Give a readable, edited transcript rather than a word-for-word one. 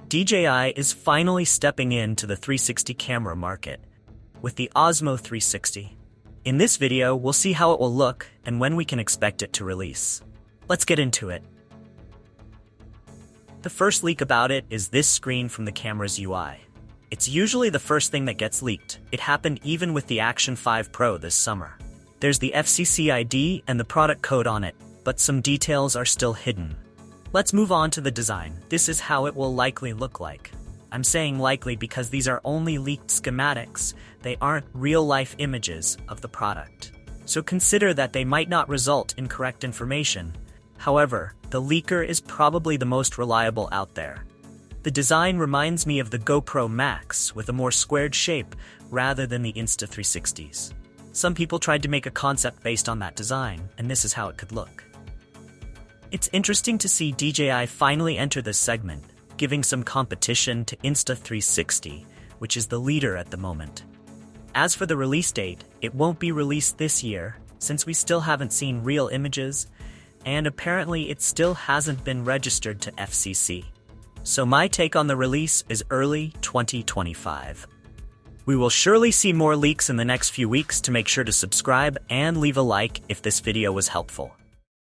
DJI is finally stepping into the 360 camera market with the Osmo 360. In this video, we'll see how it will look and when we can expect it to release. Let's get into it. The first leak about it is this screen from the camera's UI. It's usually the first thing that gets leaked. It happened even with the Action 5 Pro this summer. There's the FCC ID and the product code on it, but some details are still hidden. Let's move on to the design. This is how it will likely look like. I'm saying likely because these are only leaked schematics. They aren't real-life images of the product. So consider that they might not result in correct information. However, the leaker is probably the most reliable out there. The design reminds me of the Gopro Max with a more squared shape rather than the Insta360s. Some people tried to make a concept based on that design, and this is how it could look. It's interesting to see DJI finally enter this segment, giving some competition to Insta360, which is the leader at the moment. As for the release date, it won't be released this year, since we still haven't seen real images, and apparently it still hasn't been registered to FCC. So my take on the release is early 2025. We will surely see more leaks in the next few weeks. To make sure to subscribe and leave a like if this video was helpful.